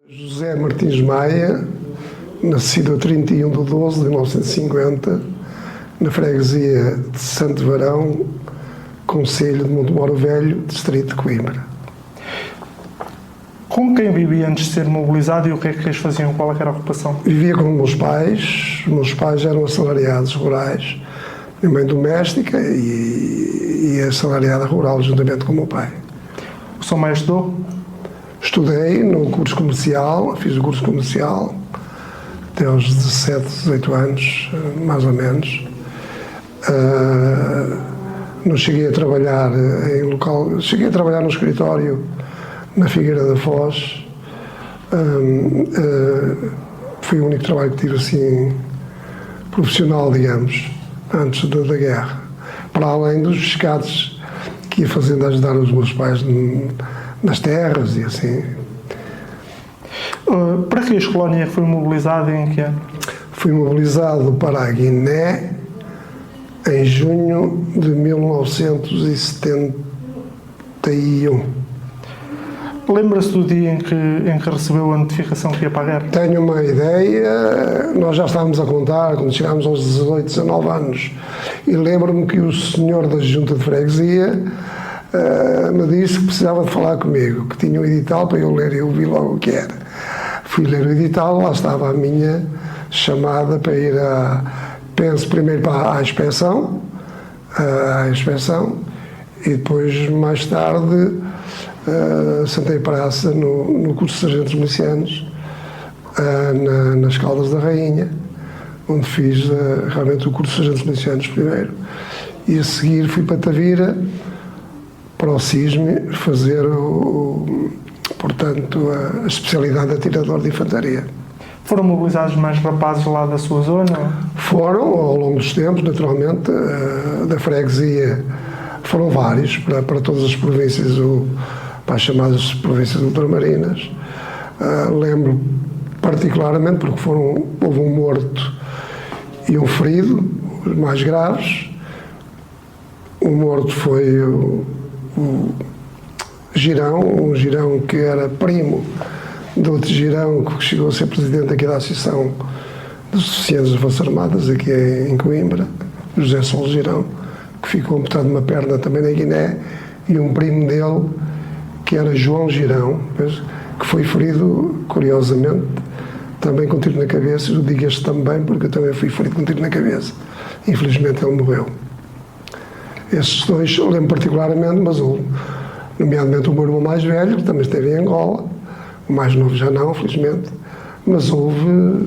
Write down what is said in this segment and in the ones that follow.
José Martins Maia, nascido a 31 de 12 de 1950, na freguesia de Santo Varão, concelho de Montemoro Velho, distrito de Coimbra. Com quem vivia antes de ser mobilizado e o que é que eles faziam? Qual era a ocupação? Vivia com meus pais. Os meus pais eram assalariados rurais, minha mãe doméstica e assalariada rural juntamente com o meu pai. O seu Maia estudou? Estudei no curso comercial, fiz o curso comercial até aos 17, 18 anos, mais ou menos. Não cheguei a trabalhar em local, cheguei a trabalhar no escritório na Figueira da Foz. Foi o único trabalho que tive assim profissional, digamos, antes da guerra. Para além dos pescados que ia fazendo a ajudar os meus pais nas terras e assim. Para que a colónia foi mobilizada e em que ano? Fui mobilizado para a Guiné em junho de 1971. Lembra-se do dia em que recebeu a notificação que ia para a guerra? Tenho uma ideia, nós já estávamos a contar quando chegámos aos 18, 19 anos, e lembro-me que o senhor da junta de freguesia me disse que precisava de falar comigo, que tinha um edital para eu ler, e eu vi logo o que era. Fui ler o edital, lá estava a minha chamada para ir penso primeiro para a inspeção, e depois mais tarde sentei praça no curso de sargentos milicianos, nas Caldas da Rainha, onde fiz realmente o curso de sargentos milicianos primeiro, e a seguir fui para Tavira, para o CISME, fazer portanto, a especialidade de atirador de infantaria. Foram mobilizados mais rapazes lá da sua zona? Foram, ao longo dos tempos, naturalmente, da freguesia, foram vários, para todas as províncias, para as chamadas províncias ultramarinas. Lembro particularmente, porque houve um morto e um ferido, os mais graves. O morto foi o Girão, um Girão que era primo de outro Girão que chegou a ser presidente aqui da Associação dos Oficiais das Forças Armadas, aqui em Coimbra, José Sol Girão, que ficou amputado uma perna também na Guiné, e um primo dele, que era João Girão, que foi ferido, curiosamente, também com tiro na cabeça. Eu digo este também, porque eu também fui ferido com tiro na cabeça. Infelizmente ele morreu. Esses dois eu lembro particularmente, mas nomeadamente o meu irmão mais velho, que também esteve em Angola, o mais novo já não, felizmente, mas houve,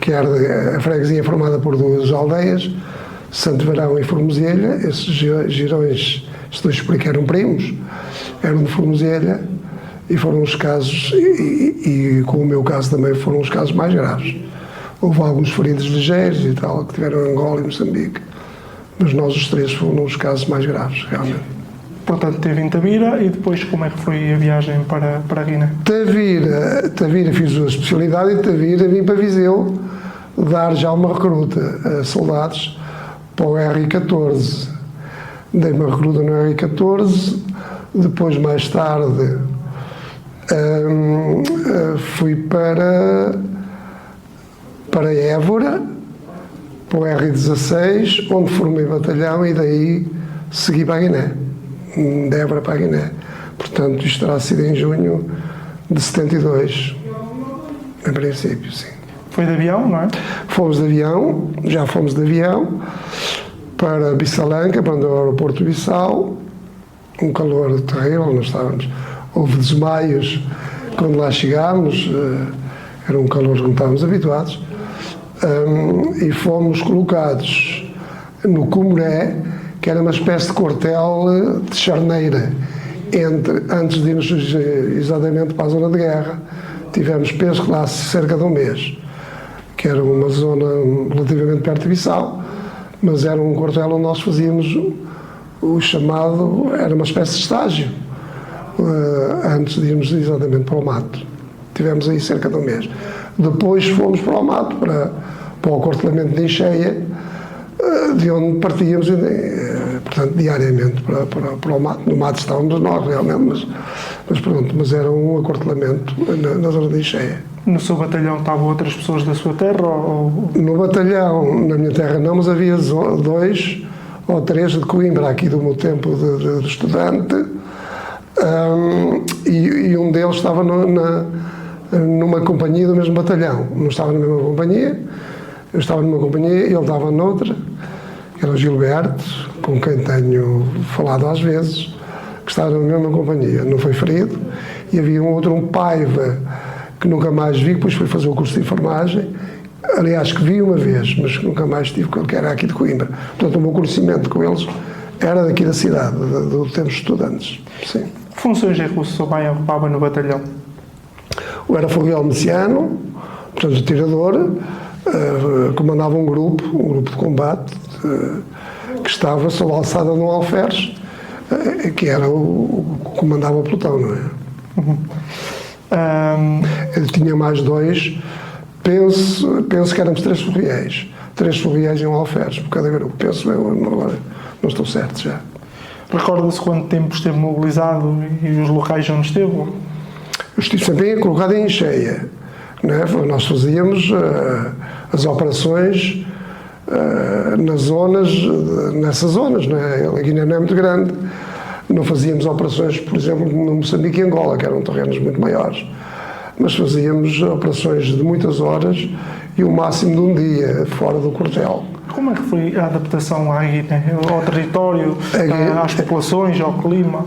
que era a freguesia formada por duas aldeias, Santo Varão e Formoselha. Esses girões, estes dois porque eram primos, eram de Formoselha, e foram os casos, e com o meu caso também foram os casos mais graves. Houve alguns feridos ligeiros e tal, que tiveram Angola e Moçambique, mas nós os três foram os casos mais graves, realmente. Portanto, teve em Tavira, e depois como é que foi a viagem para a Guiné? Tavira fiz a especialidade, e de Tavira vim para Viseu dar já uma recruta a soldados para o R14. Dei uma recruta no R14, depois mais tarde fui para Évora, para o R16, onde formei batalhão, e daí segui para a Guiné, de Évora para a Guiné. Portanto, isto terá sido em junho de 72, em princípio, sim. Foi de avião, não é? Fomos de avião, já fomos de avião para Bissalanca, para o aeroporto de Bissau, um calor terrível, nós estávamos, houve desmaios quando lá chegámos, era um calor que não estávamos habituados, e fomos colocados no Comoré, que era uma espécie de quartel de charneira, antes de irmos exatamente para a zona de guerra. Tivemos, penso que lá cerca de um mês, que era uma zona relativamente perto de Bissau, mas era um quartel onde nós fazíamos o chamado, era uma espécie de estágio, antes de irmos exatamente para o mato. Tivemos aí cerca de um mês. Depois fomos para o mato, para o acortelamento de Encheia, de onde partíamos, portanto, diariamente para o mato. No mato estávamos nós, realmente, mas era um acortelamento na zona de Encheia. No seu batalhão estavam outras pessoas da sua terra? No batalhão, na minha terra não, mas havia 2 ou 3 de Coimbra, aqui do meu tempo de estudante, e um deles estava numa companhia do mesmo batalhão. Não estava na mesma companhia, eu estava numa companhia e ele estava noutra. Era o Gilberto, com quem tenho falado às vezes, que estava na mesma companhia. Não foi ferido. E havia um Paiva, que nunca mais vi, depois foi fazer o curso de enfermagem. Aliás, que vi uma vez, mas nunca mais tive com ele, que era aqui de Coimbra. Portanto, o meu conhecimento com eles era daqui da cidade, do tempo de estudantes. Sim. Que funções é que o seu pai ocupava no batalhão? Eu era fogueiro miliciano, portanto, tirador, comandava um grupo de combate, que estava sob a alçada de um alferes, que era o que comandava o pelotão, não é? Ele tinha mais 2, penso que éramos 3 fogueiros. 3 fogueiros e um alferes por cada grupo. Penso eu, agora não estou certo já. Recorda-se quanto tempo esteve mobilizado e os locais onde esteve? Eu estive sempre colocado em Encheia, não é? Nós fazíamos as operações nessas zonas, não é? A Guiné não é muito grande. Não fazíamos operações, por exemplo, no Moçambique e Angola, que eram terrenos muito maiores, mas fazíamos operações de muitas horas e o máximo de um dia fora do quartel. Como é que foi a adaptação à Guiné, ao território, às populações, ao clima?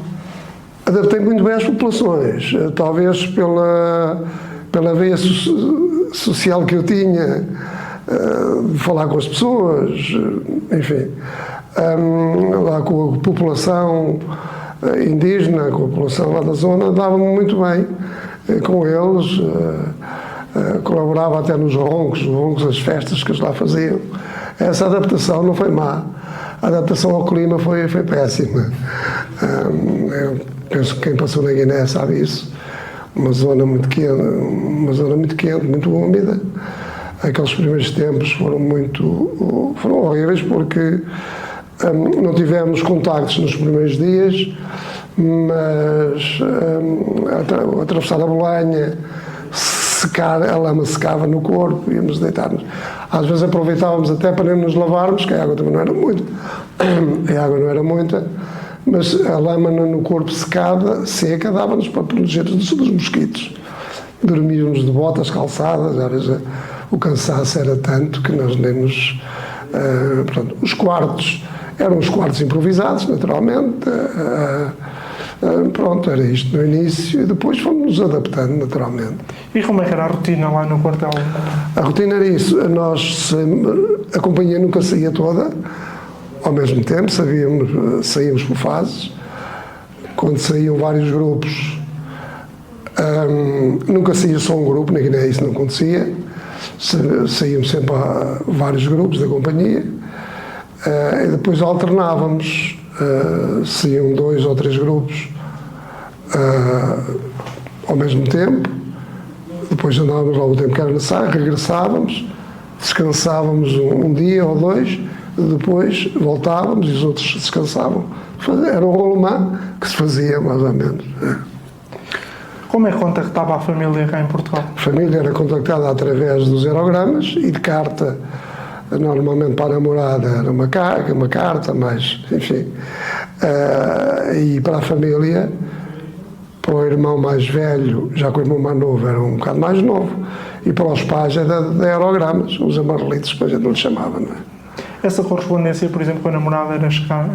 Adaptei muito bem às populações, talvez pela veia social que eu tinha, de falar com as pessoas, enfim, lá com a população indígena, com a população lá da zona, dava-me muito bem com eles, colaborava até nos roncos, as festas que eles lá faziam. Essa adaptação não foi má, a adaptação ao clima foi péssima. Eu penso que quem passou na Guiné sabe isso, uma zona muito quente, muito úmida. Aqueles primeiros tempos foram horríveis porque não tivemos contactos nos primeiros dias, mas atravessar a Bolanha, a lama secava no corpo, íamos deitar-nos. Às vezes aproveitávamos até para nem nos lavarmos, que a água também não era muita, mas a lama no corpo seca, dava-nos para proteger-nos dos mosquitos. Dormíamos de botas, calçadas, às vezes o cansaço era tanto que nós nem nos... Portanto, os quartos eram os quartos improvisados, naturalmente. Pronto, era isto no início e depois fomos nos adaptando, naturalmente. E como é que era a rotina lá no quartel? A rotina era isso. A companhia nunca saía toda ao mesmo tempo, saíamos por fases. Quando saíam vários grupos, nunca saía só um grupo, na Guiné isso não acontecia. Saíam sempre vários grupos da companhia e depois alternávamos, saíam 2 ou 3 grupos ao mesmo tempo, depois andávamos lá o tempo que era necessário, regressávamos, descansávamos um dia ou 2, depois voltávamos e os outros descansavam. Era um rolemã que se fazia mais ou menos. Como é que contactava a família cá em Portugal? A família era contactada através dos aerogramas e de carta, normalmente para a namorada era uma carta, mas enfim. E para a família, para o irmão mais velho, já que o irmão mais novo era um bocado mais novo, e para os pais era de aerogramas, os amarelitos, que a gente não lhe chamava, não é? Essa correspondência, por exemplo, com a namorada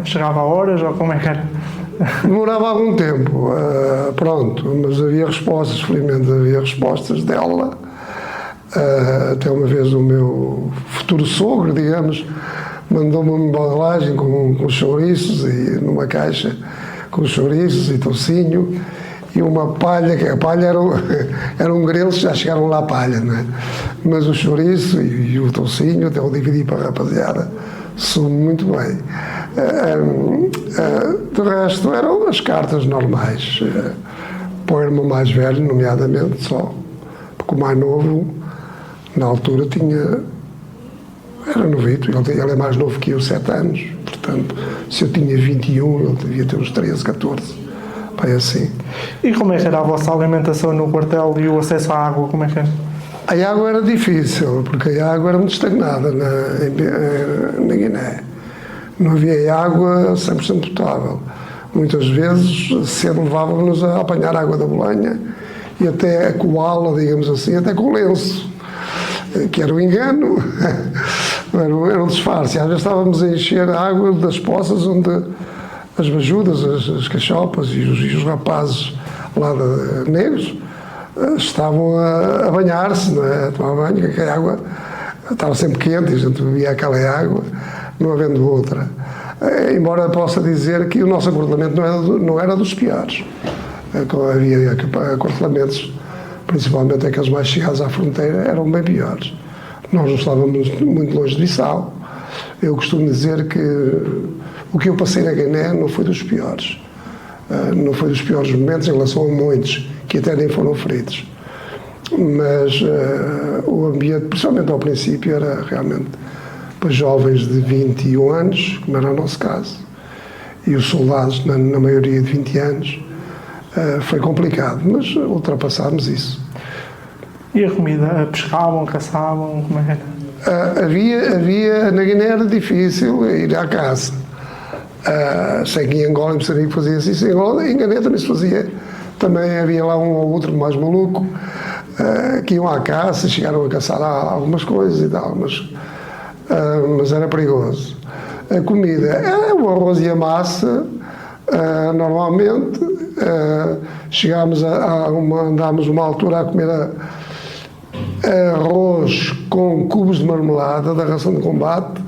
chegava a horas ou como é que era? Demorava algum tempo, mas havia respostas, felizmente havia respostas dela. Até uma vez o meu futuro sogro, digamos, mandou-me uma embalagem com chouriços e numa caixa com chouriços e toucinho e uma palha, que a palha era um grelo, já chegaram lá a palha, não é? Mas o chouriço e o toucinho, até o dividi para a rapaziada, soube muito bem. Do resto eram as cartas normais, para o irmão mais velho, nomeadamente, só, porque o mais novo, na altura, era novito, ele é mais novo que eu, 7 anos, portanto, Portanto, se eu tinha 21, ele devia ter uns 13, 14. Pai, assim. E como é que era a vossa alimentação no quartel e o acesso à água? Como é que era? A água era difícil, porque a água era muito estagnada na Guiné. Não havia água 100% potável. Muitas vezes cedo levávamos a apanhar água da bolenha e até a coá-la, digamos assim, até com lenço, que era um engano, era um disfarce. Às vezes estávamos a encher a água das poças onde as bajudas, as cachopas e os rapazes lá negros estavam a banhar-se, não é? A tomar banho, porque a água estava sempre quente e a gente bebia aquela água, não havendo outra. Embora possa dizer que o nosso acordelamento não era dos piores. Havia acordelamentos, principalmente aqueles mais chegados à fronteira, eram bem piores. Nós não estávamos muito longe de Bissau. Eu costumo dizer que o que eu passei na Guiné não foi dos piores. Não foi dos piores momentos em relação a muitos, que até nem foram feridos. Mas o ambiente, principalmente ao princípio, era realmente para jovens de 21 anos, como era o nosso caso, e os soldados, na maioria de 20 anos, foi complicado, mas ultrapassámos isso. E a comida? Pescavam, caçavam? Como é que era? Havia, na Guiné era difícil ir à caça. Sei que em Angola, em Moçambique fazia-se em Angola, em Guiné também se fazia. Também havia lá um ou outro mais maluco que iam à caça, chegaram a caçar algumas coisas e tal, mas era perigoso. A comida era o arroz e a massa, normalmente. Andámos uma altura a comer arroz com cubos de marmelada da ração de combate,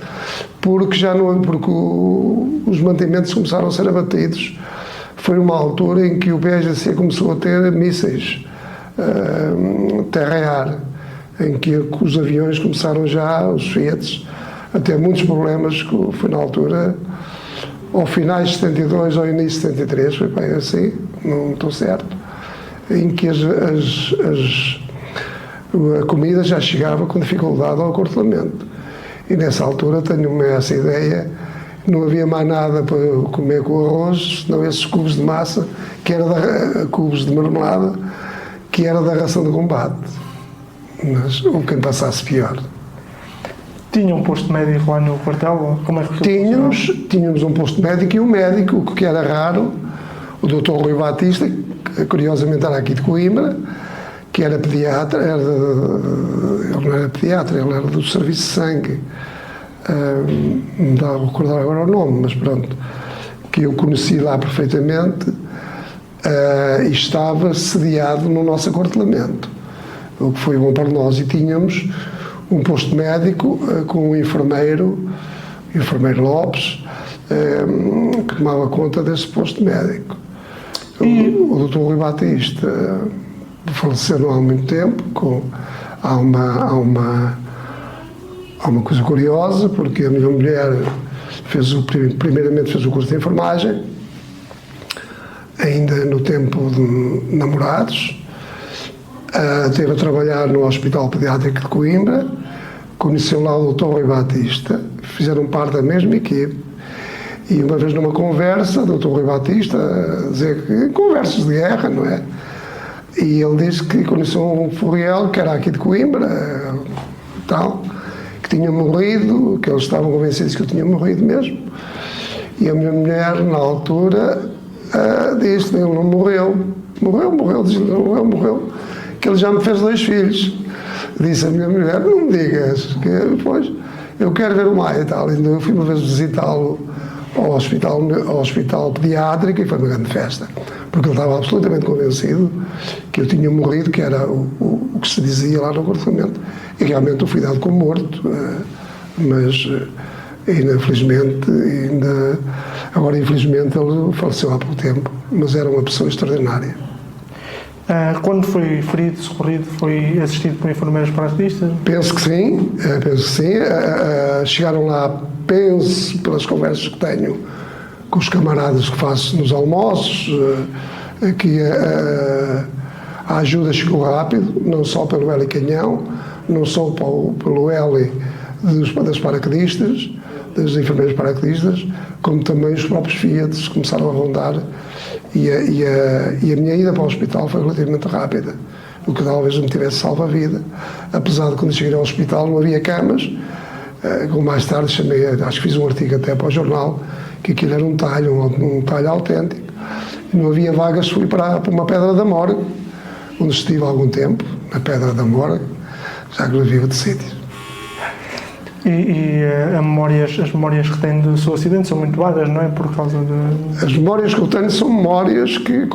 porque os mantimentos começaram a ser abatidos. Foi uma altura em que o PSGC começou a ter mísseis terra e ar, em que os aviões começaram já, os Fiat, a ter muitos problemas, que foi na altura, ao finais de 72 ou início de 73, foi bem assim, não estou certo, em que a comida já chegava com dificuldade ao acordelamento. E nessa altura tenho essa ideia, não havia mais nada para comer com arroz, senão esses cubos de massa, cubos de marmelada, que era da ração de combate. Mas ou quem passasse pior. Tinha um posto médico lá no quartel? Como é que Tínhamos um posto médico e um médico, o que era raro, o Dr. Rui Batista, que curiosamente era aqui de Coimbra, que era pediatra, ele não era pediatra, ele era do serviço de sangue, não dá a recordar agora o nome, mas pronto, que eu conheci lá perfeitamente, e estava sediado no nosso acordelamento, o que foi bom para nós, e tínhamos um posto médico com um enfermeiro Lopes, que tomava conta desse posto médico. O Dr. Rui Batista faleceu não há muito tempo. Há uma coisa curiosa, porque a minha mulher primeiramente fez o curso de enfermagem, ainda no tempo de namorados. Esteve a trabalhar no Hospital Pediátrico de Coimbra, conheceu lá o Dr. Rui Batista, fizeram parte da mesma equipe, e uma vez numa conversa, o Dr. Rui Batista, a dizer que conversas de guerra, não é? E ele disse que conheceu um Furriel, que era aqui de Coimbra, tal, que tinha morrido, que eles estavam convencidos que eu tinha morrido mesmo, e a minha mulher, na altura, disse, ele não morreu, morreu, que ele já me fez 2 filhos. Disse a minha mulher, não me digas, que depois eu quero ver o Maia e tal. Então eu fui uma vez visitá-lo ao hospital pediátrico e foi uma grande festa, porque ele estava absolutamente convencido que eu tinha morrido, que era o que se dizia lá no acordelamento, e realmente eu fui dado como morto, mas infelizmente ele faleceu há pouco tempo, mas era uma pessoa extraordinária. Quando foi ferido, socorrido, foi assistido por enfermeiros paraquedistas? Penso que sim. Chegaram lá, penso, pelas conversas que tenho com os camaradas que faço nos almoços, que a ajuda chegou rápido, não só pelo heli canhão, não só pelo heli das paraquedistas, das enfermeiras paraquedistas, como também os próprios Fiat começaram a rondar e a minha ida para o hospital foi relativamente rápida, o que talvez me tivesse salvo a vida, apesar de quando cheguei ao hospital não havia camas, como mais tarde chamei, acho que fiz um artigo até para o jornal, que aquilo era um talho autêntico, e não havia vagas, fui para uma pedra da morgue, onde estive há algum tempo, na pedra da morgue, já que não havia outro sítio. E as memórias que tem do seu acidente são muito vagas, não é? Por causa de... As memórias que eu tenho são memórias que,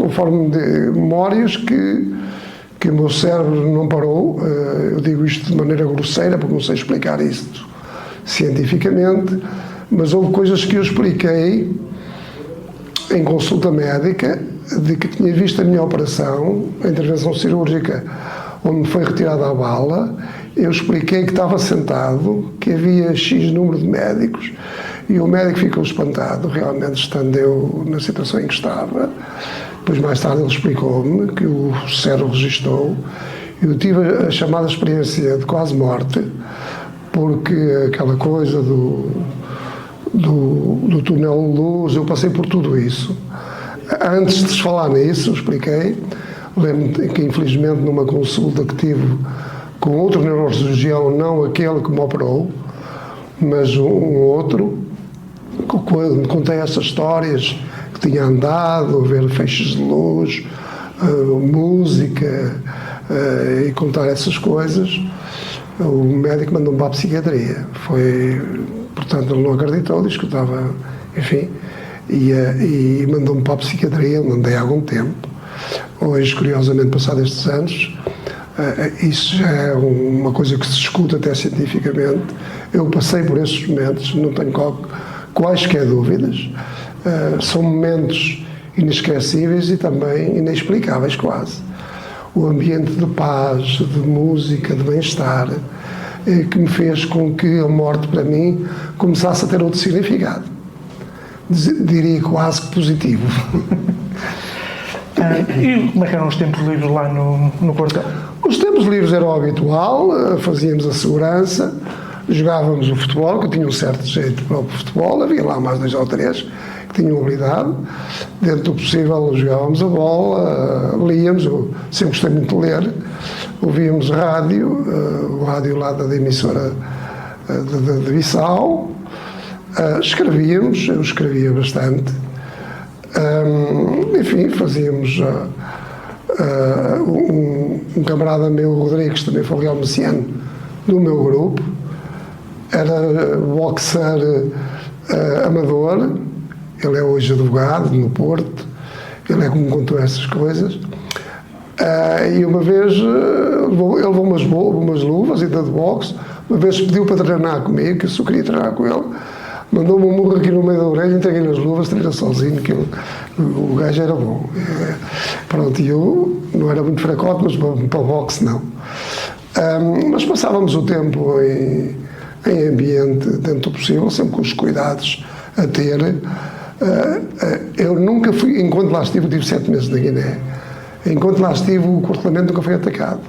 memórias que o meu cérebro não parou. Eu digo isto de maneira grosseira, porque não sei explicar isto cientificamente, mas houve coisas que eu expliquei em consulta médica, de que tinha visto a minha operação, a intervenção cirúrgica, onde me foi retirada a bala. Eu expliquei que estava sentado, que havia X número de médicos, e o médico ficou espantado, realmente, estando eu na situação em que estava. Depois, mais tarde, ele explicou-me que o cérebro registou. Eu tive a chamada experiência de quase morte, porque aquela coisa do túnel de luz, eu passei por tudo isso. Antes de se falar nisso, expliquei, lembro-me que, infelizmente, numa consulta que tive com outro neurocirurgião, não aquele que me operou, mas um outro, quando contei essas histórias, que tinha andado a ver feixes de luz, música, e contar essas coisas, o médico mandou-me para a psiquiatria. Portanto, ele não acreditou, disse que eu estava, enfim, e mandou-me para a psiquiatria, onde andei há algum tempo. Hoje, curiosamente, passados estes anos, isso já é uma coisa que se escuta até cientificamente. Eu passei por esses momentos, não tenho quaisquer dúvidas. São momentos inesquecíveis e também inexplicáveis, quase. O ambiente de paz, de música, de bem-estar, que me fez com que a morte, para mim, começasse a ter outro significado. Diria quase que positivo. E como é que eram os tempos livres lá no quartel? Os tempos livres era o habitual, fazíamos a segurança, jogávamos o futebol, que eu tinha um certo jeito para o futebol, havia lá mais 2 ou 3 que tinham habilidade. Dentro do possível jogávamos a bola, líamos, eu sempre gostei muito de ler, ouvíamos rádio, o rádio lá da emissora de Bissau, escrevíamos, eu escrevia bastante, enfim, fazíamos... um camarada meu, Rodrigues, também foi legal messiano do meu grupo, era boxer amador, ele é hoje advogado no Porto, ele é que me contou essas coisas, e uma vez ele levou umas luvas e de boxe, uma vez pediu para treinar comigo, que eu só queria treinar com ele, mandou-me um murro aqui no meio da orelha, entreguei-lhe as luvas, treinou sozinho, que o gajo era bom. Pronto, e eu não era muito fracote, mas para o boxe não. Mas passávamos o tempo em ambiente dentro do possível, sempre com os cuidados a ter. Eu nunca fui, enquanto lá estive, eu tive 7 meses na Guiné, enquanto lá estive o cortelamento nunca foi atacado.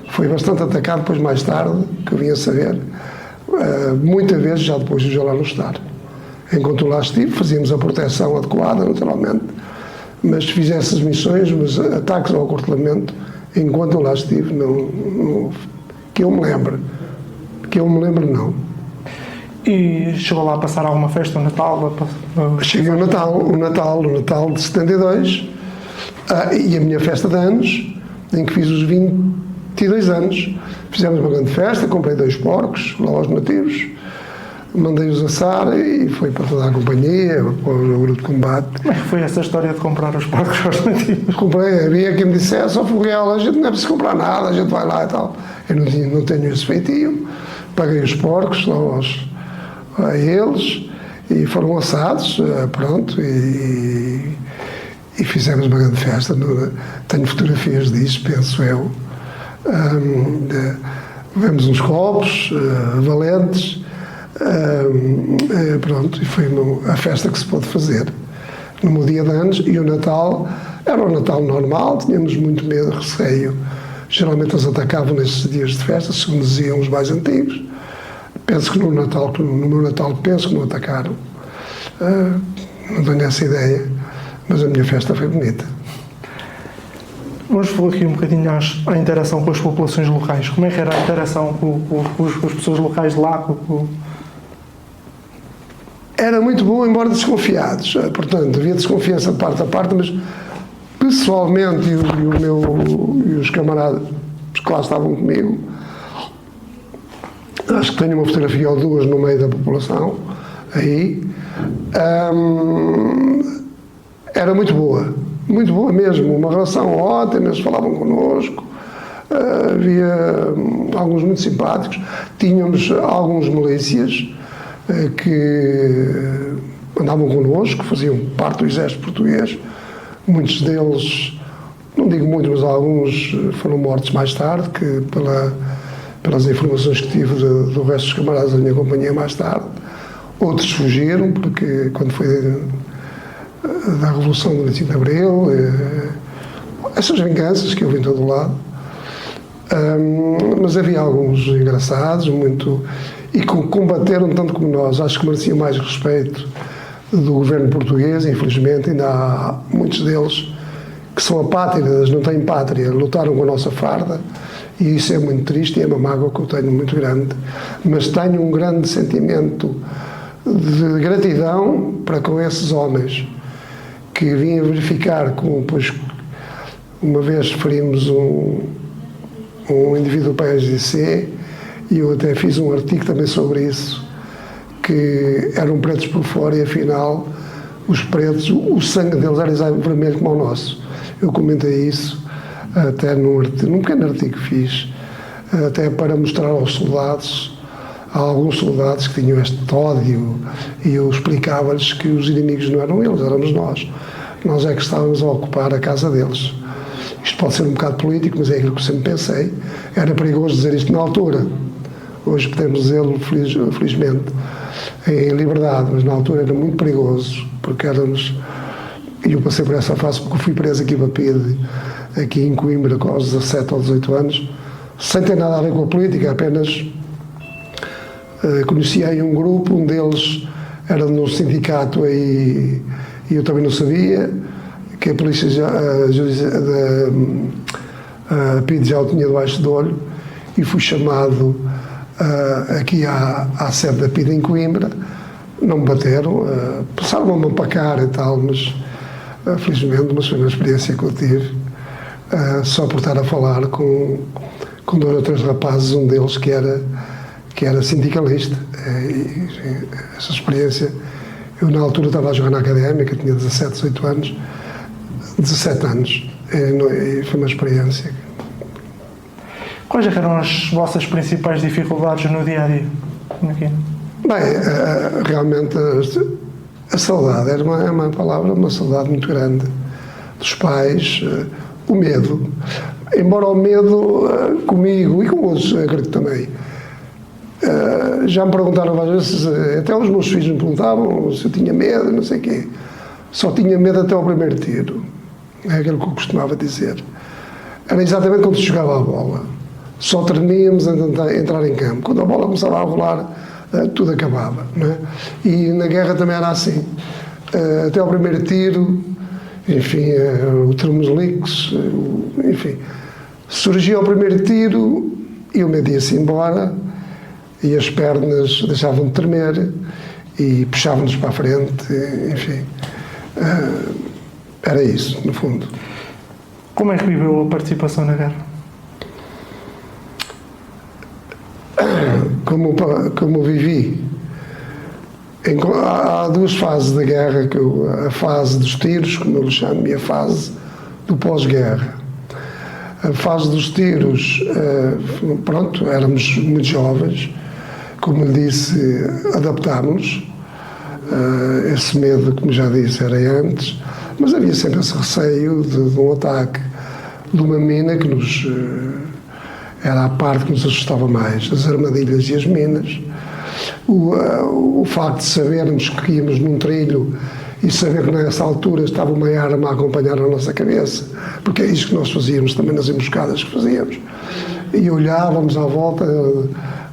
Foi bastante atacado depois, mais tarde, que eu vim a saber, muitas vezes já depois de eu lá não estar. Enquanto lá estive, fazíamos a proteção adequada, naturalmente, mas se fizesse as missões, mas ataques ao acortelamento, enquanto eu lá estive, não, que eu me lembro não. E chegou lá a passar alguma festa, o Natal? Cheguei ao o Natal de 72, e a minha festa de anos, em que fiz os 22 anos. Fizemos uma grande festa, comprei 2 porcos, lá aos nativos, mandei-os assar e foi para toda a companhia, para o grupo de combate. Como é que foi essa história de comprar os porcos aos nativos? Comprei, havia quem me dissesse, ao Foguel, a gente não é preciso comprar nada, a gente vai lá e tal. Eu não tenho esse feitio, paguei os porcos lá a eles e foram assados, pronto, e fizemos uma grande festa. Tenho fotografias disso, penso eu. Bebemos uns copos valentes, pronto, e foi a festa que se pôde fazer no meu dia de anos. E o Natal era um Natal normal, tínhamos muito medo, receio. Geralmente eles atacavam nesses dias de festa, segundo diziam os mais antigos, Penso que no meu Natal, penso que não atacaram. Não tenho essa ideia, mas a minha festa foi bonita. Vamos falar aqui um bocadinho à interação com as populações locais. Como é que era a interação com as pessoas locais de lá? Era muito bom, embora desconfiados. Portanto, havia desconfiança de parte a parte, mas pessoalmente e os camaradas que lá estavam comigo, acho que tenho uma fotografia ou duas no meio da população, aí, era muito boa mesmo, uma relação ótima, eles falavam connosco, havia alguns muito simpáticos, tínhamos alguns milícias que andavam connosco, faziam parte do exército português, muitos deles, não digo muitos, mas alguns foram mortos mais tarde, que pelas informações que tive do resto dos camaradas da minha companhia mais tarde. Outros fugiram, porque quando foi da Revolução do 25 de Abril, essas vinganças que houve em todo o lado. Mas havia alguns engraçados, e que combateram tanto como nós. Acho que mereciam mais respeito do governo português. Infelizmente ainda há muitos deles que são apátridas, não têm pátria, lutaram com a nossa farda, e isso é muito triste e é uma mágoa que eu tenho muito grande, mas tenho um grande sentimento de gratidão para com esses homens que vinham verificar, pois uma vez ferimos um indivíduo para a SGC, e eu até fiz um artigo também sobre isso, que eram pretos por fora e afinal os pretos, o sangue deles era exatamente vermelho como o nosso. Eu comentei isso até num pequeno artigo que fiz, até para mostrar aos soldados, a alguns soldados que tinham este ódio, e eu explicava-lhes que os inimigos não eram eles, éramos nós. Nós é que estávamos a ocupar a casa deles. Isto pode ser um bocado político, mas é aquilo que eu sempre pensei. Era perigoso dizer isto na altura. Hoje podemos dizê-lo, felizmente, em liberdade, mas na altura era muito perigoso, porque éramos... E eu passei por essa fase porque fui preso aqui para PIDE, aqui em Coimbra, com aos 17 ou 18 anos, sem ter nada a ver com a política, apenas conhecia aí um grupo, um deles era num sindicato aí, e eu também não sabia, que a polícia a PIDE já o tinha debaixo do olho, e fui chamado aqui à sede da PIDE em Coimbra. Não me bateram, passaram a mão para a cara e tal, mas felizmente, mas foi uma experiência que eu tive, só por estar a falar com 2 ou 3 rapazes, um deles que era sindicalista. Essa experiência, eu na altura estava a jogar na Académica, tinha 17 anos, e foi uma experiência. Quais eram as vossas principais dificuldades no dia-a-dia? Bem, realmente a saudade era uma palavra, uma saudade muito grande dos pais, o medo. Embora o medo comigo e com outros, acredito também. Já me perguntaram várias vezes, até os meus filhos me perguntavam se eu tinha medo, não sei o quê. Só tinha medo até ao primeiro tiro. É aquilo que eu costumava dizer. Era exatamente quando se jogava a bola. Só tremíamos a tentar entrar em campo. Quando a bola começava a rolar, tudo acabava, não é? E na guerra também era assim. Até ao primeiro tiro, enfim, o Termos-Lix, enfim. Surgia o primeiro tiro e o medo ia-se embora, e as pernas deixavam de tremer e puxavam-nos para a frente, enfim. Era isso, no fundo. Como é que viveu a participação na guerra? Como vivi. Há 2 fases da guerra, a fase dos tiros, como eu lhe chamo, e a fase do pós-guerra. A fase dos tiros, pronto, éramos muito jovens, como lhe disse, adaptámos-nos. Esse medo, como já disse, era antes, mas havia sempre esse receio de um ataque de uma mina que era a parte que nos assustava mais, as armadilhas e as minas. O facto de sabermos que íamos num trilho e saber que nessa altura estava uma arma a acompanhar a nossa cabeça, porque é isso que nós fazíamos também nas emboscadas que fazíamos. E olhávamos à volta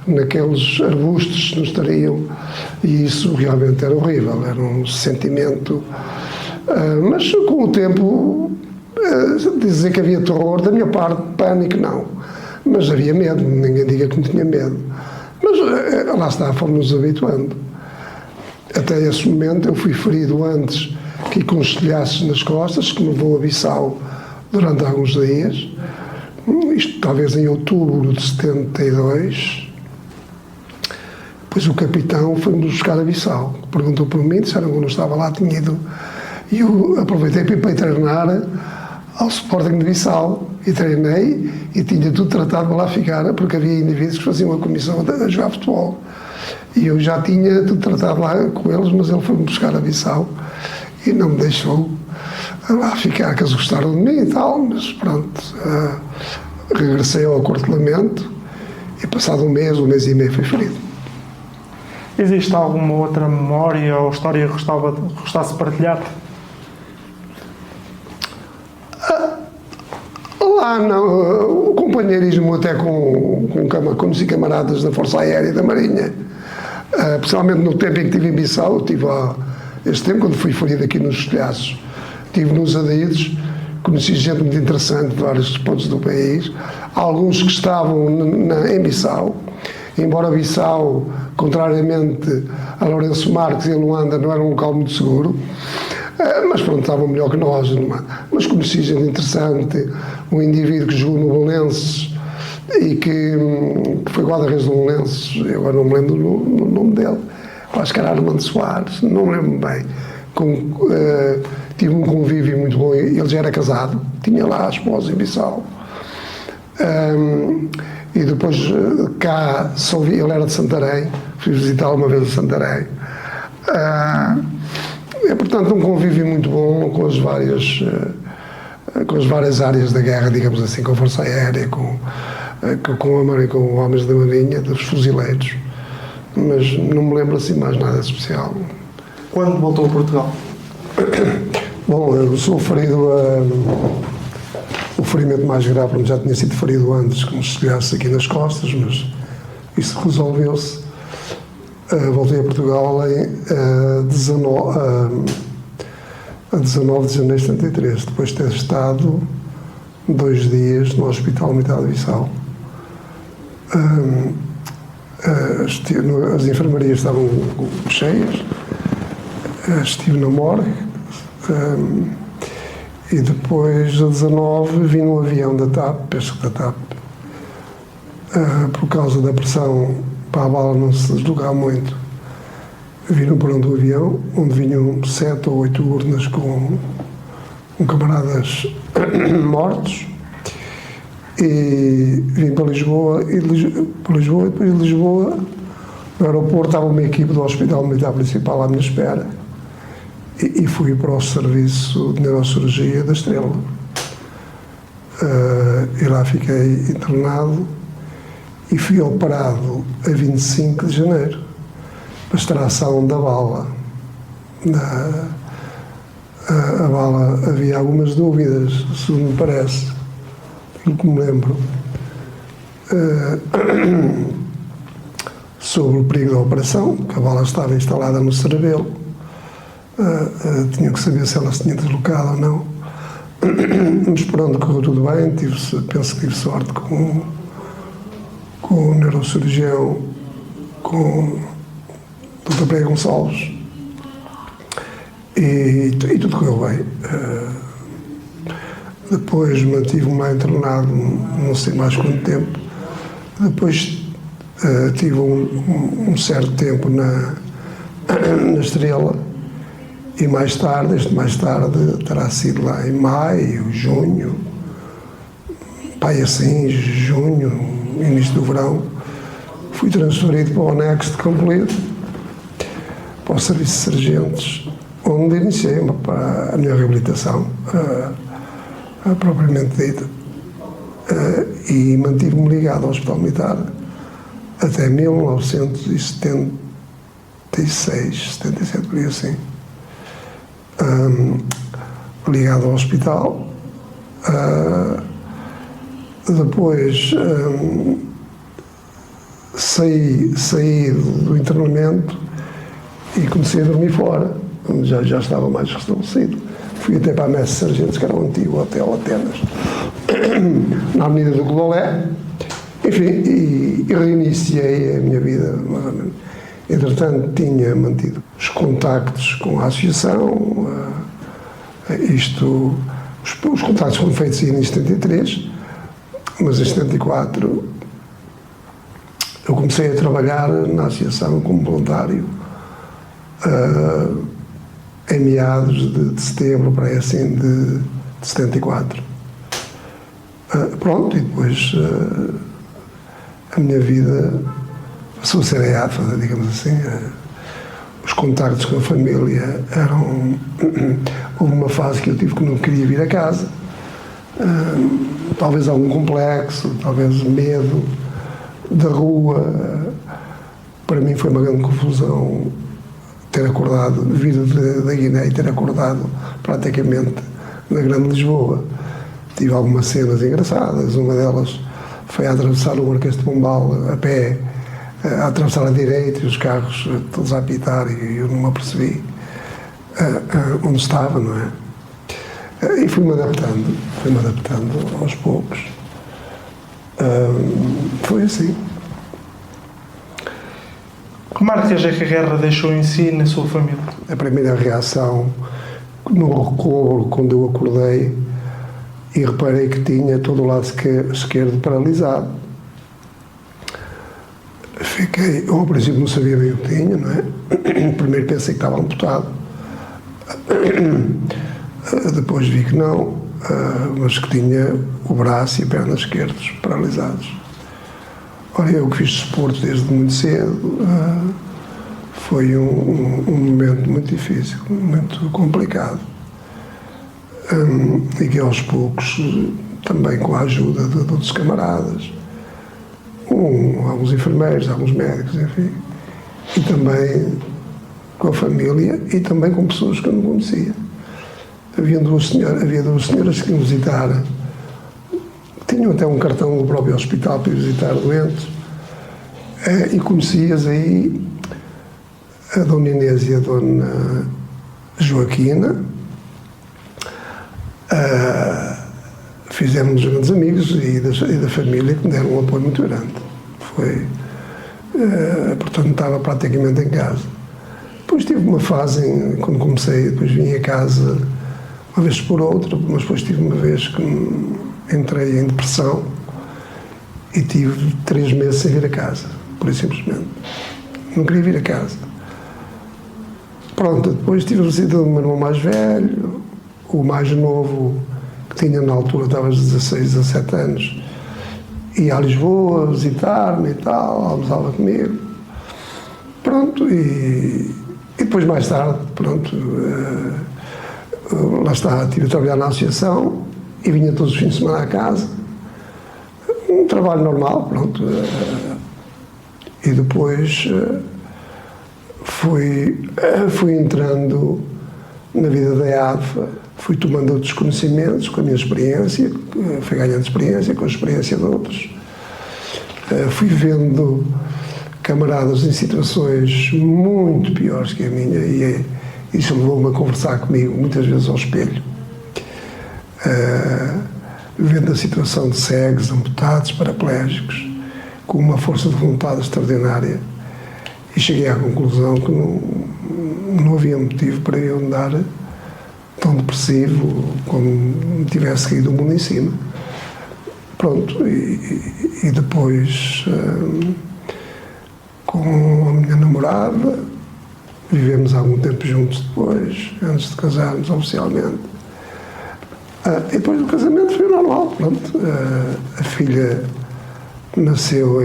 naqueles arbustos que nos estariam, e isso realmente era horrível, era um sentimento, mas com o tempo, dizer que havia terror, da minha parte, pânico, não, mas havia medo, ninguém diga que não tinha medo, mas lá está, fomos-nos habituando. Até esse momento eu fui ferido antes que com estilhaços nas costas, que me levou a Bissau durante alguns dias, isto talvez em outubro de 72. Depois o capitão foi-me buscar a Bissau, perguntou por mim, disseram que eu não estava lá, tinha ido, e eu aproveitei para ir treinar ao Sporting de Bissau, e treinei, e tinha tudo tratado para lá ficar, porque havia indivíduos que faziam a comissão a jogar futebol, e eu já tinha tudo tratado lá com eles, mas ele foi-me buscar a Bissau, e não me deixou lá ficar, que eles gostaram de mim e tal, mas pronto, regressei ao acortelamento, e passado um mês e meio fui ferido. Existe alguma outra memória ou história que gostasse de partilhar? Lá não, o companheirismo até conheci camaradas da Força Aérea e da Marinha, principalmente no tempo em que estive em Bissau. Eu tive este tempo, quando fui ferido aqui nos Estilhaços, estive nos Adidos, conheci gente muito interessante de vários pontos do país, alguns que estavam em Bissau, embora Bissau, contrariamente a Lourenço Marques e a Luanda, não era um local muito seguro, mas pronto, estavam melhor que nós, mas conheci gente interessante, um indivíduo que jogou no Belenenses e que foi guarda-redes do Belenenses, eu agora não me lembro do nome dele, acho que era Armando Soares, não me lembro bem, tive um convívio muito bom, ele já era casado, tinha lá a esposa em Bissau, e depois cá, ele era de Santarém, fui visitá-lo uma vez a Santarém. É, portanto, um convívio muito bom com as várias áreas da guerra, digamos assim, com a Força Aérea, com homens da Marinha, dos fuzileiros, mas não me lembro assim mais nada especial. Quando voltou a Portugal? Bom, eu sou ferido o ferimento mais grave, porque já tinha sido ferido antes, como se estivesse aqui nas costas, mas isso resolveu-se. Voltei a Portugal a 19 de janeiro de 73, depois de ter estado 2 dias no Hospital Militar de Bissau. As enfermarias estavam cheias, estive na morgue, e depois, a 19, vim num avião da TAP, penso que da TAP, por causa da pressão para a bala não se deslocar muito. Vi no porão do avião, onde vinham 7 ou 8 urnas com camaradas mortos, e vim para Lisboa, e depois de Lisboa, no aeroporto, estava uma equipe do Hospital Militar Principal à minha espera, e fui para o serviço de neurocirurgia da Estrela. E lá fiquei internado e fui operado a 25 de janeiro para extração da bala. A bala, havia algumas dúvidas, segundo me parece, pelo que me lembro, sobre o perigo da operação, que a bala estava instalada no cerebelo. Tinha que saber se ela se tinha deslocado ou não, mas pronto, correu tudo bem. Penso que tive sorte com o neurocirurgião, com o Dr. Pereira Gonçalves, e tudo correu bem. Depois mantive-me lá internado não sei mais quanto tempo. Depois tive um certo tempo na Estrela. E mais tarde, terá sido lá em maio, junho, junho, início do verão, fui transferido para o anexo de Campolide, para o Serviço de Sargentos, onde iniciei a minha reabilitação, propriamente dita, e mantive-me ligado ao Hospital Militar até 1976, 77, por aí assim. Ligado ao hospital, depois saí do internamento e comecei a dormir fora, onde já estava mais restabelecido. Fui até para a Mestre Sargentos, que era o antigo Hotel Atenas, na Avenida do Glolé. Enfim, e reiniciei a minha vida, mais ou menos. Entretanto, tinha mantido os contactos com a associação, os contactos foram feitos em 73, mas em 74 eu comecei a trabalhar na associação como voluntário em meados de setembro, para aí assim, de 74. Pronto, e depois a minha vida passou a ser a AFA, digamos assim. Os contactos com a família eram... Houve uma fase que eu tive que não queria vir a casa. Talvez algum complexo, talvez medo da rua. Para mim foi uma grande confusão ter acordado, vir da Guiné e ter acordado praticamente na Grande Lisboa. Tive algumas cenas engraçadas, uma delas foi a atravessar o Marquês de Pombal a pé, a atravessar a direita e os carros todos a apitar e eu não me apercebi onde estava, não é? E fui-me adaptando aos poucos. Foi assim. Que marcas é que a guerra deixou em si e na sua família? A primeira reação, no recobro, quando eu acordei e reparei que tinha todo o lado esquerdo paralisado. Eu ao princípio não sabia bem o que tinha, não é? Primeiro pensei que estava amputado. Depois vi que não, mas que tinha o braço e a perna esquerdos paralisados. Ora, eu que fiz desporto desde muito cedo, foi um momento muito difícil, muito complicado. E que aos poucos, também com a ajuda de outros camaradas, alguns enfermeiros, alguns médicos, enfim, e também com a família e também com pessoas que eu não conhecia. Havia duas senhoras que iam visitar, tinham até um cartão do próprio hospital para ir visitar doentes, e conhecias aí a Dona Inês e a Dona Joaquina. Fizemos grandes amigos e da família que me deram um apoio muito grande. Portanto, estava praticamente em casa. Depois tive uma fase, quando comecei, depois vim a casa uma vez por outra, mas depois tive uma vez que entrei em depressão e tive 3 meses sem vir a casa, por isso simplesmente. Não queria vir a casa. Pronto, depois tive a visita do meu irmão mais velho, o mais novo, que tinha na altura, estava aos 16, 17 anos, ia a Lisboa visitar-me e tal, almoçava comigo. Pronto, e depois mais tarde, pronto, lá está, estive a trabalhar na associação e vinha todos os fins de semana à casa. Um trabalho normal, pronto. E depois fui entrando na vida da ADFA, fui tomando outros conhecimentos com a minha experiência, fui ganhando experiência com a experiência de outros. Fui vendo camaradas em situações muito piores que a minha e isso levou-me a conversar comigo muitas vezes ao espelho. Vendo a situação de cegos, amputados, paraplégicos, com uma força de vontade extraordinária, e cheguei à conclusão que não havia motivo para eu andar tão depressivo como me tivesse caído o mundo em cima. Pronto, e depois, com a minha namorada, vivemos algum tempo juntos depois, antes de casarmos oficialmente. E depois do casamento foi normal, pronto. A filha nasceu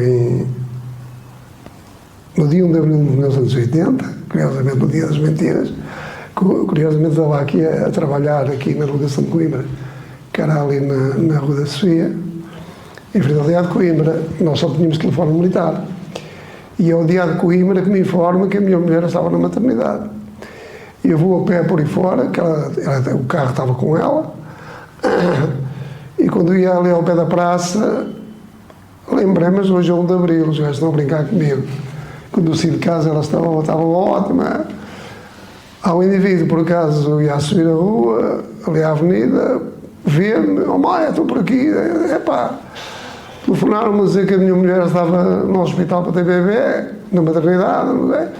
no dia 1 de abril de 1980, curiosamente no dia das mentiras. Curiosamente estava aqui a trabalhar aqui na Delegação de Coimbra, que era ali na Rua da Sofia, em frente ao Diado de Coimbra. Nós só tínhamos telefone militar. E é o Diado de Coimbra que me informa que a minha mulher estava na maternidade. E eu vou a pé por aí fora, que o carro estava com ela, e quando ia ali ao pé da praça, Lembrei, mas hoje é 1 de Abril, os gajos estão a brincar comigo. Quando eu saí de casa, elas estavam ótimas. Há um indivíduo, por acaso, ia a subir a rua, ali à avenida, vê-me, Maia, estou por aqui, telefonaram-me a dizer que a minha mulher estava no hospital para ter bebê, na maternidade, não é?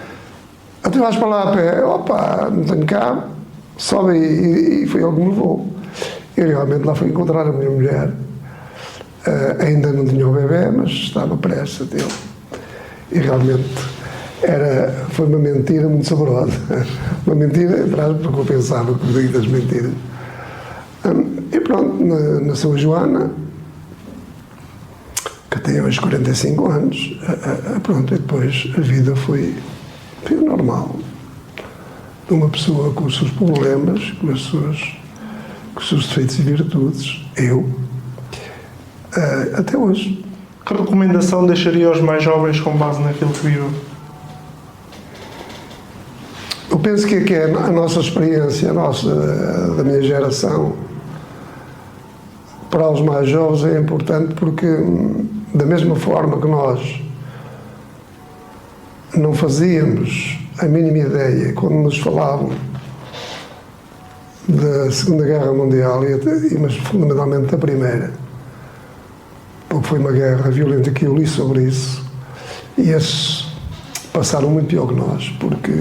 Até vais para lá a pé, não tenho carro, sobe e foi ele que me levou. Eu realmente lá fui encontrar a minha mulher, ainda não tinha o bebê, mas estava prestes a tê-lo. E realmente foi uma mentira muito saborosa. Uma mentira, porque eu pensava que daí das mentiras. E pronto, nasceu a Joana, que tem hoje 45 anos. Pronto, e depois a vida foi normal. De uma pessoa com os seus problemas, com os seus defeitos e virtudes, eu, até hoje. Que recomendação deixaria aos mais jovens com base naquilo que viram? Eu penso que é a nossa experiência, da minha geração, para os mais jovens é importante porque, da mesma forma que nós não fazíamos a mínima ideia quando nos falavam da Segunda Guerra Mundial, mas fundamentalmente da Primeira, porque foi uma guerra violenta que eu li sobre isso, e esses passaram muito pior que nós, porque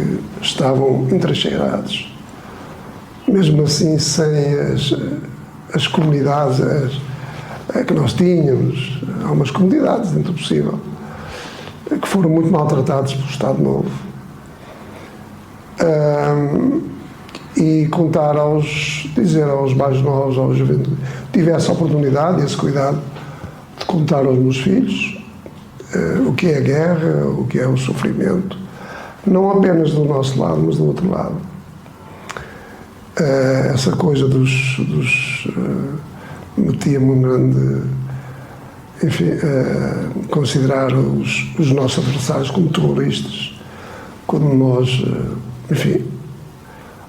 estavam entrincheirados. Mesmo assim, sem as comunidades que nós tínhamos, há umas comunidades dentro do possível, que foram muito maltratados pelo Estado Novo. E dizer aos mais novos, aos juventude, tive essa oportunidade e esse cuidado de contar aos meus filhos o que é a guerra, o que é o sofrimento, não apenas do nosso lado, mas do outro lado. Essa coisa metia-me um grande, enfim, considerar os nossos adversários como terroristas, quando nós, enfim,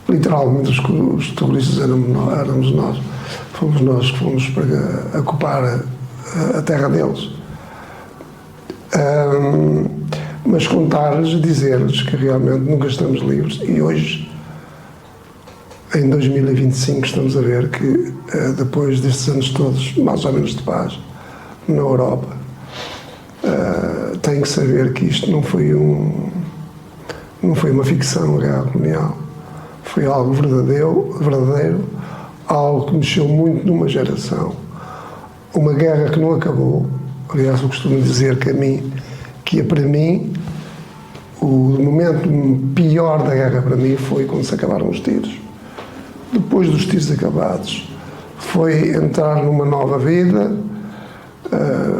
literalmente os terroristas éramos nós, fomos nós que fomos para ocupar a terra deles. Mas contar-lhes, dizer-lhes que realmente nunca estamos livres, e hoje, em 2025, estamos a ver que depois destes anos todos, mais ou menos de paz, na Europa, tem que saber que isto não foi uma ficção real colonial, foi algo verdadeiro, algo que mexeu muito numa geração, uma guerra que não acabou. Aliás, eu costumo dizer que para mim, o momento pior da guerra para mim foi quando se acabaram os tiros. Depois dos tiros acabados, foi entrar numa nova vida,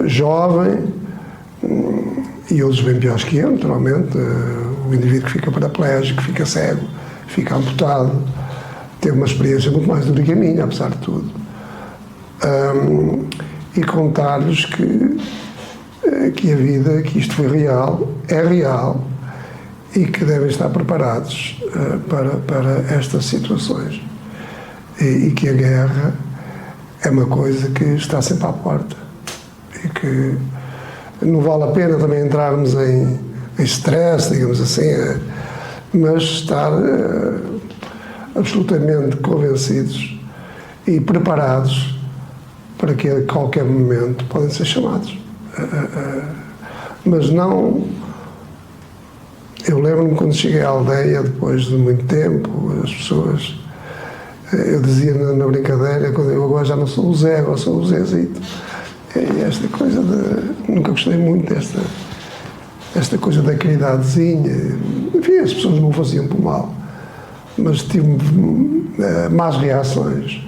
jovem, e outros bem piores que eu, naturalmente. O indivíduo que fica paraplégico, que fica cego, fica amputado, teve uma experiência muito mais dura que a minha, apesar de tudo. E contar-lhes que a vida, que isto foi real, é real, e que devem estar preparados para estas situações. E que a guerra é uma coisa que está sempre à porta. E que não vale a pena também entrarmos em stress, digamos assim, mas estar absolutamente convencidos e preparados para que a qualquer momento podem ser chamados. Mas não... Eu lembro-me quando cheguei à aldeia, depois de muito tempo, as pessoas... Eu dizia na brincadeira, quando eu agora já não sou o Zé, agora sou o Zezito. E esta coisa de... Nunca gostei muito desta coisa da caridadezinha. Enfim, as pessoas não o faziam por mal. Mas tive más reações.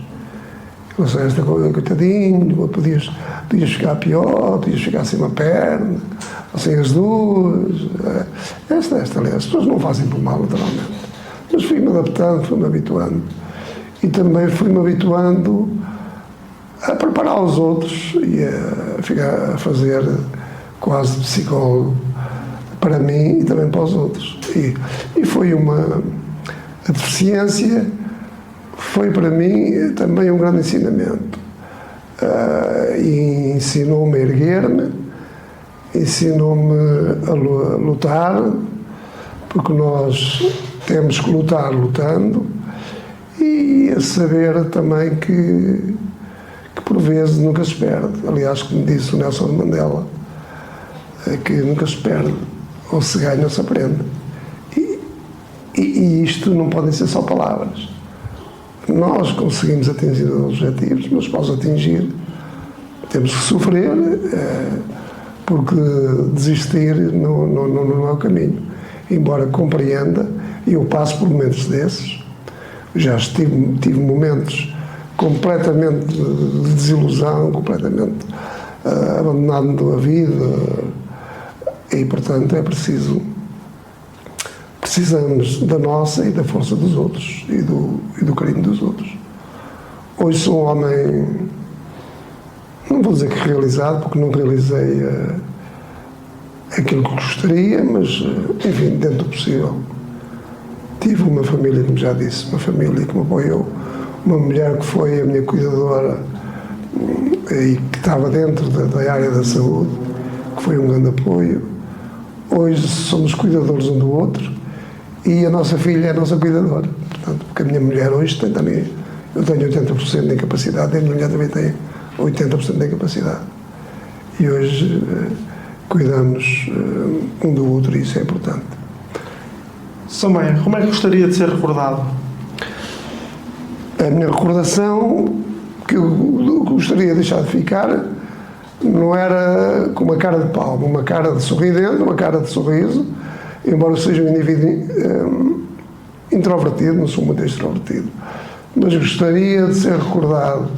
Não sei, esta coisa, coitadinho, podias ficar pior, podias ficar sem uma perna, ou sem as duas. Aliás, as pessoas não fazem por mal, naturalmente. Mas fui-me adaptando, fui-me habituando. E também fui-me habituando a preparar os outros e a fazer quase psicólogo para mim e também para os outros. E foi a deficiência foi para mim também um grande ensinamento. E ensinou-me a erguer-me, ensinou-me a lutar, porque nós temos que lutar lutando, e a saber também que por vezes nunca se perde. Aliás, como disse o Nelson Mandela, que nunca se perde, ou se ganha ou se aprende. E isto não podem ser só palavras. Nós conseguimos atingir os objetivos, mas para os atingir temos que sofrer, porque desistir não é o caminho. Embora compreenda, e eu passo por momentos desses, já tive momentos completamente de desilusão, completamente abandonado da vida, e portanto é preciso, precisamos da nossa e da força dos outros e do carinho dos outros. Hoje sou um homem, não vou dizer que realizado, porque não realizei aquilo que gostaria, mas enfim, dentro do possível. Tive uma família, como já disse, uma família que me apoiou, uma mulher que foi a minha cuidadora e que estava dentro da área da saúde, que foi um grande apoio. Hoje somos cuidadores um do outro e a nossa filha é a nossa cuidadora. Portanto, porque a minha mulher hoje tem também, eu tenho 80% de incapacidade e a minha mulher também tem 80% de incapacidade. E hoje cuidamos um do outro e isso é importante. Sr. Maia, como é que gostaria de ser recordado? A minha recordação, que eu gostaria de deixar de ficar, não era com uma cara de palma, uma cara de sorridente, uma cara de sorriso, embora eu seja um indivíduo introvertido, não sou muito extrovertido, mas gostaria de ser recordado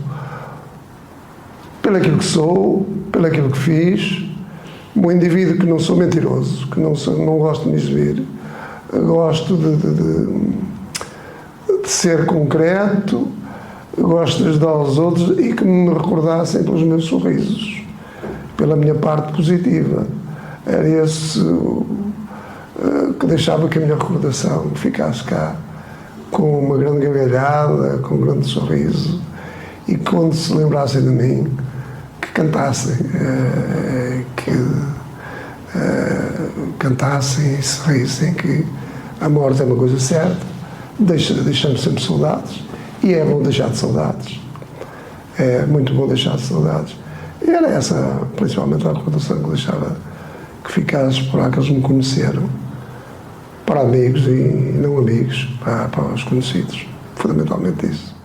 pelo aquilo que sou, pelo aquilo que fiz, um indivíduo que não sou mentiroso, que não gosto de me exibir, gosto de ser concreto, gosto de ajudar os outros e que me recordassem pelos meus sorrisos, pela minha parte positiva. Era esse que deixava que a minha recordação ficasse cá com uma grande gargalhada, com um grande sorriso, e quando se lembrassem de mim, que cantassem, cantassem e se rissem, que a morte é uma coisa certa, deixamos sempre saudades, e é bom deixar de saudades, é muito bom deixar de saudades. E era essa, principalmente, a recordação que deixava que ficasse para aqueles que me conheceram, para amigos e não amigos, para os conhecidos, fundamentalmente isso.